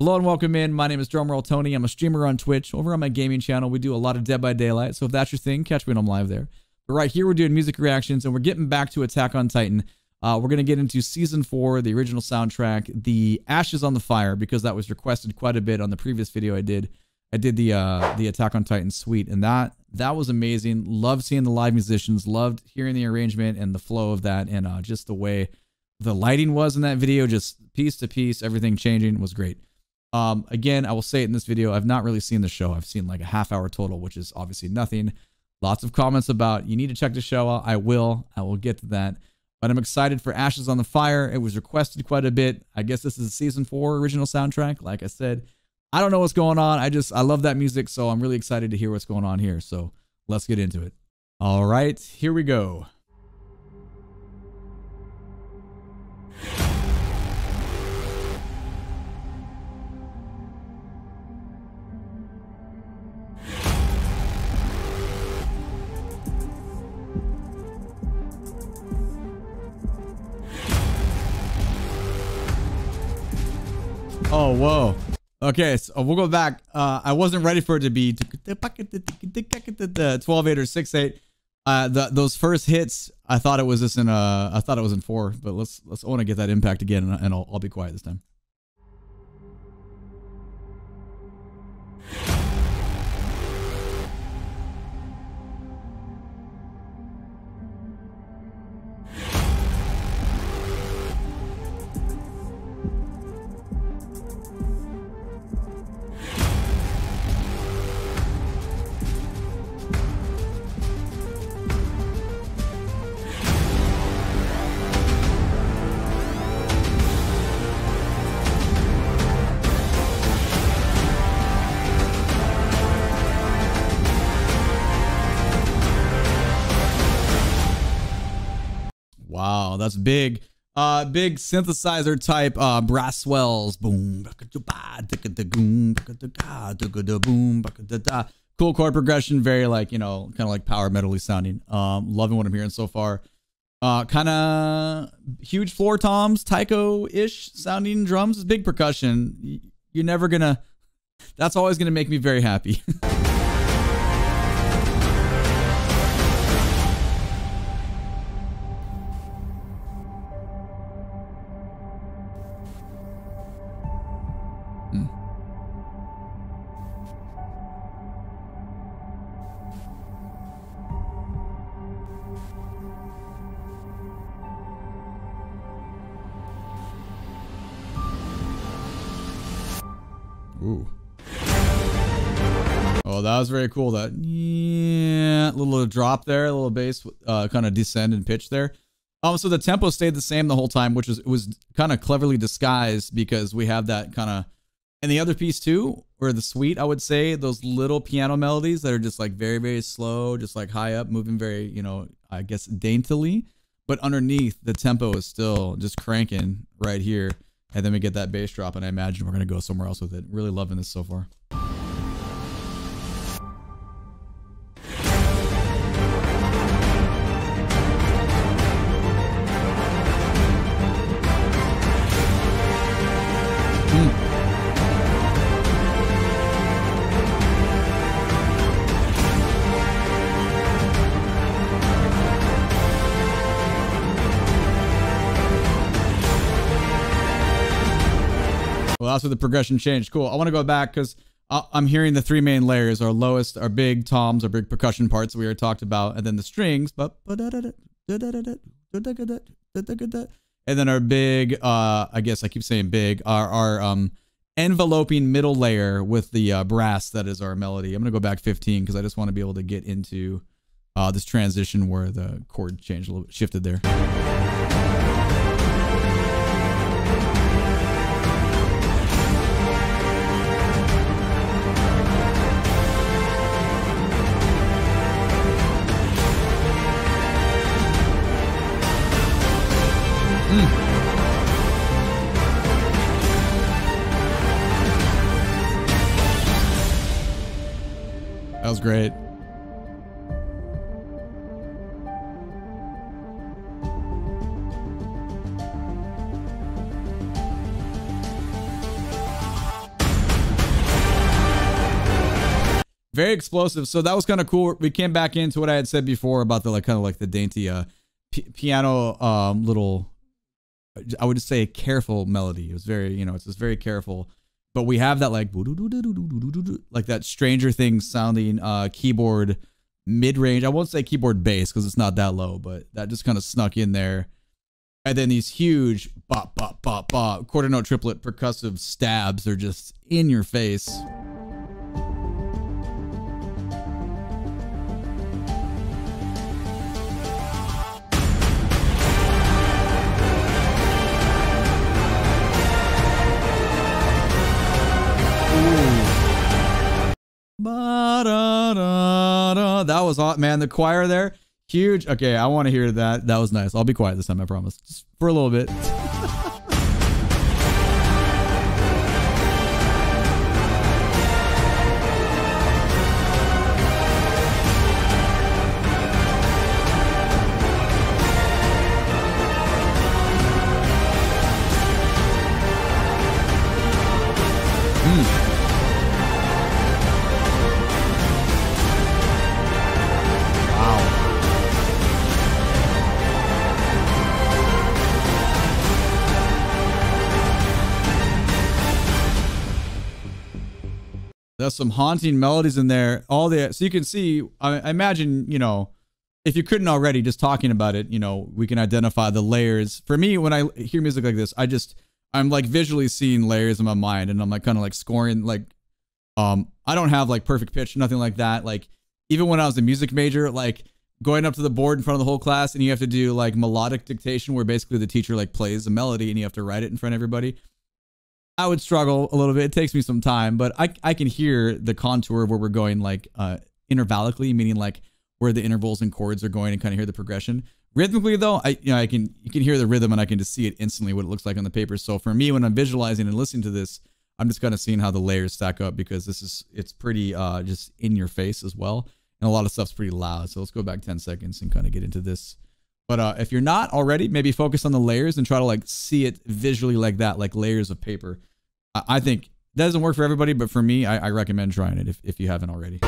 Hello and welcome in. My name is Drumroll Tony. I'm a streamer on Twitch. Over on my gaming channel, we do a lot of Dead by Daylight. So if that's your thing, catch me when I'm live there. But right here, we're doing music reactions and we're getting back to Attack on Titan. We're going to get into Season 4, the original soundtrack, the Ashes on the Fire, because that was requested quite a bit on the previous video I did. I did the Attack on Titan suite, and that was amazing. Loved seeing the live musicians, loved hearing the arrangement and the flow of that, and just the way the lighting was in that video, just piece to piece, everything changing was great. Again, I will say it in this video, I've not really seen the show. I've seen like a half hour total, which is obviously nothing. Lots of comments about you need to check the show out. I will get to that. But I'm excited for Ashes on the Fire. It was requested quite a bit. I guess this is a Season 4 original soundtrack. Like I said, I don't know what's going on. I love that music, so I'm really excited to hear what's going on here. So let's get into it. All right, here we go. Oh, whoa. Okay, so we'll go back. I wasn't ready for it to be 12-8 or 6-8. Those first hits, I thought it was just in I thought it was in 4, but let's I want to get that impact again, and I'll be quiet this time. Wow, that's big. Big synthesizer type brass swells. Boom. Cool chord progression, very like, you know, kind of like power metal-y sounding. Loving what I'm hearing so far. Kind of huge floor toms, taiko-ish sounding drums, big percussion. You're never gonna, that's always gonna make me very happy. Ooh. Oh, that was very cool. That little drop there, a little bass, kind of descend in pitch there. So the tempo stayed the same the whole time, which was kind of cleverly disguised because we have that kind of, and the other piece too, or the suite, I would say, those little piano melodies that are just like very, very slow, just like high up, moving very, you know, I guess daintily, but underneath the tempo is still just cranking right here. And then we get that bass drop, and I imagine we're going to go somewhere else with it. Really loving this so far. Well, that's where the progression changed. Cool. I want to go back because I'm hearing the 3 main layers: our lowest, our big toms, our big percussion parts we already talked about, and then the strings. And then our big, I guess I keep saying big, our enveloping middle layer with the brass that is our melody. I'm gonna go back 15 because I just want to be able to get into this transition where the chord changed a little bit, shifted there. That was great. Very explosive. So that was kind of cool. We came back into what I had said before about the like kind of like the dainty piano little, I would just say careful melody. It was very, you know, it's just very careful. But we have that like that Stranger Things sounding keyboard mid-range. I won't say keyboard bass because it's not that low, but that just kind of snuck in there. And then these huge bop, bop, bop, bop, quarter note triplet percussive stabs are just in your face. That was hot, man. The choir there, huge. Okay, I want to hear that. That was nice. I'll be quiet this time, I promise. Just for a little bit. There's some haunting melodies in there. So you can see, I imagine, you know, if you couldn't already, just talking about it, you know, we can identify the layers. For me, when I hear music like this, I'm like visually seeing layers in my mind, and I'm like kind of like scoring, like, I don't have like perfect pitch, nothing like that. Like even when I was a music major, like going up to the board in front of the whole class and you have to do like melodic dictation where basically the teacher like plays a melody and you have to write it in front of everybody. I would struggle a little bit. It takes me some time, but I can hear the contour of where we're going, like intervallically, meaning like where the intervals and chords are going, and kind of hear the progression. Rhythmically though, you can hear the rhythm, and I can just see it instantly what it looks like on the paper. So for me, when I'm visualizing and listening to this, I'm just kind of seeing how the layers stack up, because it's pretty just in your face as well, and a lot of stuff's pretty loud. So let's go back 10 seconds and kind of get into this. But if you're not already, maybe focus on the layers and try to like see it visually like that, like layers of paper. I think that doesn't work for everybody, but for me, I recommend trying it if you haven't already.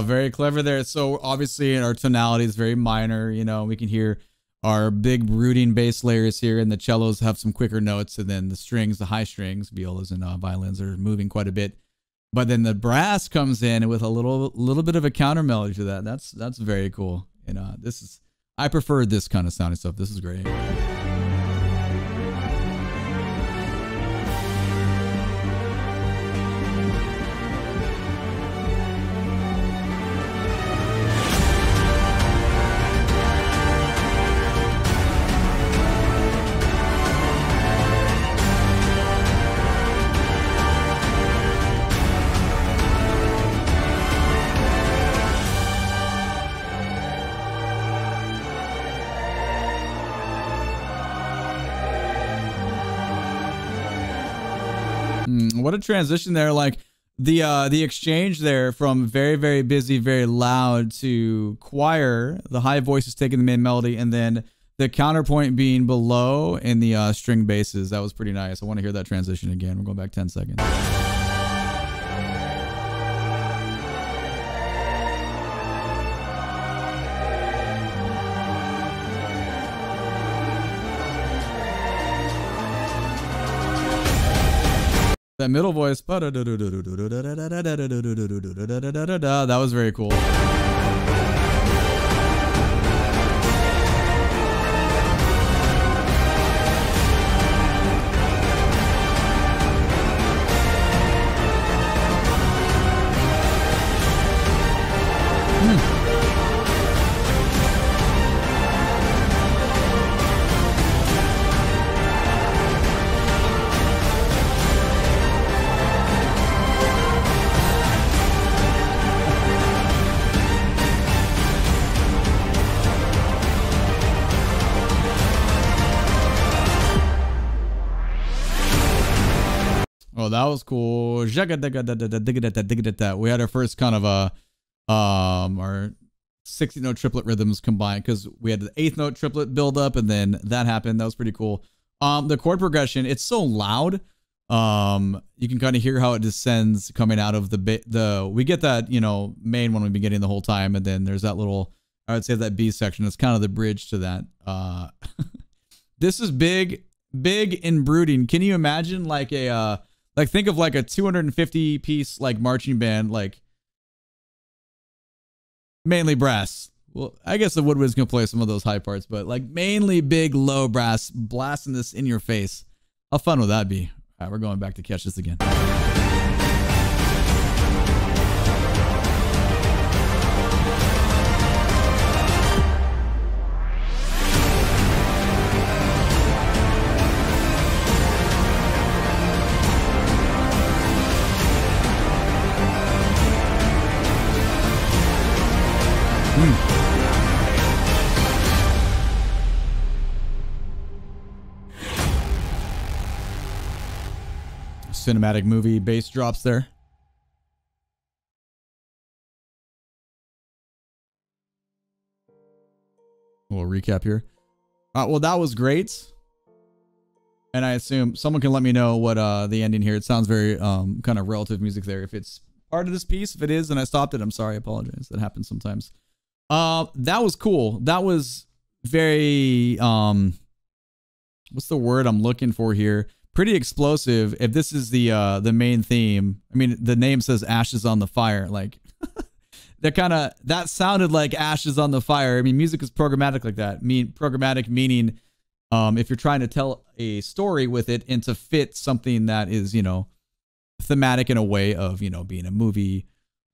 Very clever there. So obviously our tonality is very minor, you know, we can hear our big brooding bass layers here, and the cellos have some quicker notes, and then the strings, the high strings, violas and violins are moving quite a bit. But then the brass comes in with a little bit of a counter melody to that. That's very cool. And I prefer this kind of sounding stuff. This is great. What a transition there. Like the exchange there from very, very busy, very loud to choir, the high voices taking the main melody, and then the counterpoint being below in the string basses. That was pretty nice. I want to hear that transition again. We're going back 10 seconds. That middle voice, that was very cool. that was cool. We had our first kind of our 16th note triplet rhythms combined, because we had the 8th note triplet build up, and then that happened. That was pretty cool. The chord progression, it's so loud. You can kind of hear how it descends coming out of we get that, you know, main one we've been getting the whole time, and then there's that little, I would say that B section. It's kind of the bridge to that. This is big and brooding. Can you imagine like a like, think of like a 250 piece like marching band, like mainly brass. Well, I guess the woodwinds can play some of those high parts, but like mainly big low brass blasting this in your face. How fun would that be? All right, we're going back to catch this again. Cinematic movie bass drops there. A little recap here. Well, that was great. And I assume someone can let me know what the ending here. It sounds very kind of relative music there. If it's part of this piece, if it is and I stopped it, I'm sorry. I apologize. That happens sometimes. That was cool. That was very what's the word I'm looking for here? Pretty explosive. If this is the main theme, I mean, the name says Ashes on the Fire. Like that sounded like ashes on the fire. I mean, music is programmatic like that. Programmatic meaning if you're trying to tell a story with it and to fit something that is, you know, thematic in a way of, you know, being a movie,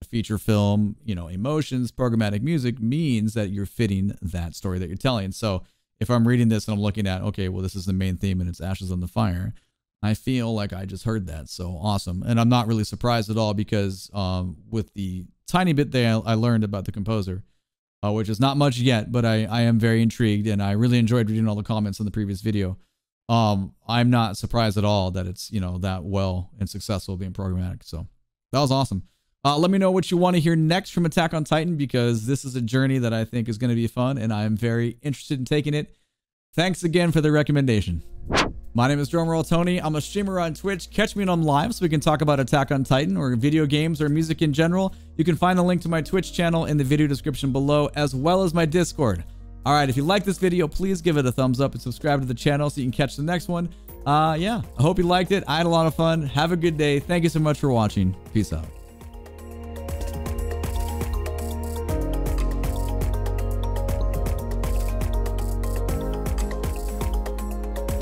a feature film, you know, emotions, programmatic music means that you're fitting that story that you're telling. So if I'm reading this and I'm looking at, okay, well, this is the main theme and it's Ashes on the Fire, I feel like I just heard that. So awesome. And I'm not really surprised at all, because with the tiny bit that I learned about the composer, which is not much yet, but I am very intrigued, and I really enjoyed reading all the comments in the previous video. I'm not surprised at all that it's, you know, that well and successful being programmatic. So that was awesome. Let me know what you want to hear next from Attack on Titan, because this is a journey that I think is going to be fun, and I'm very interested in taking it. Thanks again for the recommendation. My name is Drumroll Tony. I'm a streamer on Twitch. Catch me when I'm live so we can talk about Attack on Titan or video games or music in general. You can find the link to my Twitch channel in the video description below, as well as my Discord. All right, if you like this video, please give it a thumbs up and subscribe to the channel so you can catch the next one. Yeah, I hope you liked it. I had a lot of fun. Have a good day. Thank you so much for watching. Peace out.